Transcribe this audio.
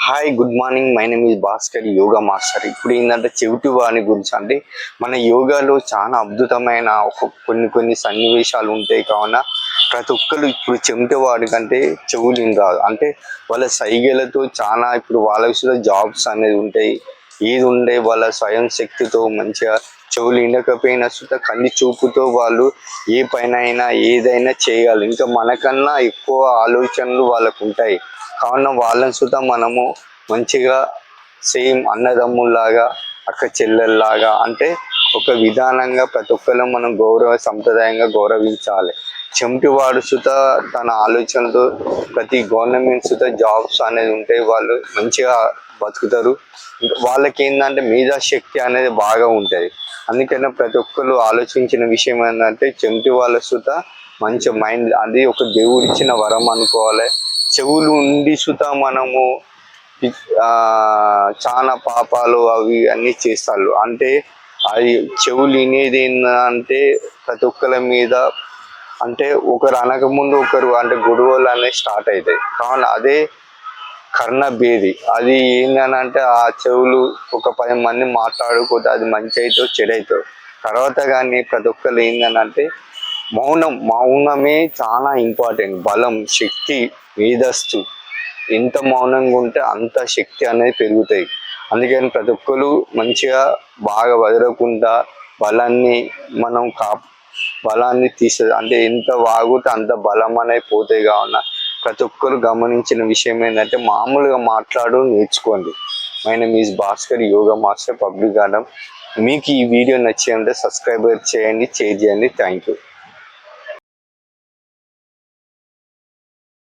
Hi good morning. My name is Bhaskar, yoga master. ఇప్పుడు ఏంటంటే చెవిటి వాని గురించి అంటే మన యోగాలో చాలా అద్భుతమైన కొన్ని సన్నివేశాలు ఉంటాయి. కావున ప్రతి ఒక్కరు ఇప్పుడు చెవిటి వాడి కంటే చెవులు రాదు అంటే వాళ్ళ సైగలతో చాలా ఇప్పుడు వాళ్ళ విషయంలో జాబ్స్ అనేది ఉంటాయి. ఏది ఉండే వాళ్ళ స్వయం శక్తితో మంచిగా చెవులు వినకపోయినా సుత కంటి చూపుతో వాళ్ళు ఏ పైన అయినా ఏదైనా చేయగలరు. ఇంకా మనకన్నా ఎక్కువ ఆలోచనలు వాళ్ళకు ఉంటాయి. కావున వాళ్ళని సుత మనము మంచిగా సేమ్ అన్నదమ్ముల్లాగా అక్క చెల్లెల్లాగా అంటే ఒక విధానంగా ప్రతి ఒక్కరు మనం సంప్రదాయంగా గౌరవించాలి. చెంటివాడు సుత తన ఆలోచనతో ప్రతి గవర్నమెంట్ సుత జాబ్స్ అనేది ఉంటే వాళ్ళు మంచిగా బతుకుతారు. వాళ్ళకి ఏంటంటే మేధాశక్తి అనేది బాగా ఉంటుంది. అందుకనే ప్రతి ఒక్కరు ఆలోచించిన విషయం ఏంటంటే చెంటి వాళ్ళ సుత మంచి మైండ్ అది ఒక దేవుడిచ్చిన వరం అనుకోవాలి. చెవులు ఉండి సుత మనము చాలా పాపాలు అవి అన్నీ చేస్తారు. అంటే అది చెవులు వినేది ఏంటంటే ప్రతి ఒక్కరి మీద అంటే ఒకరు అనకముందు ఒకరు అంటే గొడవలు అనేవి స్టార్ట్ అవుతాయి. కావున అదే కర్ణభేది అది ఏంటంటే ఆ చెవులు ఒక 10 మంది మాట్లాడుకుంటే అది మంచి అవుతావు చెడు అవుతావు తర్వాత. కానీ ప్రతి ఒక్కరు ఏంటంటే మౌనమే చాలా ఇంపార్టెంట్. బలం, శక్తి, మేధస్సు ఎంత మౌనంగా ఉంటే అంత శక్తి అనేది పెరుగుతాయి. అందుకని ప్రతి ఒక్కరు మంచిగా బాగా వదలకుండా బలాన్ని మనం బలాన్ని అంటే ఎంత వాగితే అంత బలం అనేది పోతాయి. కావున ప్రతి ఒక్కరు గమనించిన విషయం ఏంటంటే మామూలుగా నేర్చుకోండి. My name is Bhaskar, yoga master, public garden. మీకు ఈ వీడియో నచ్చిందంటే సబ్స్క్రైబ్ చేయండి, షేర్ చేయండి. Thank you.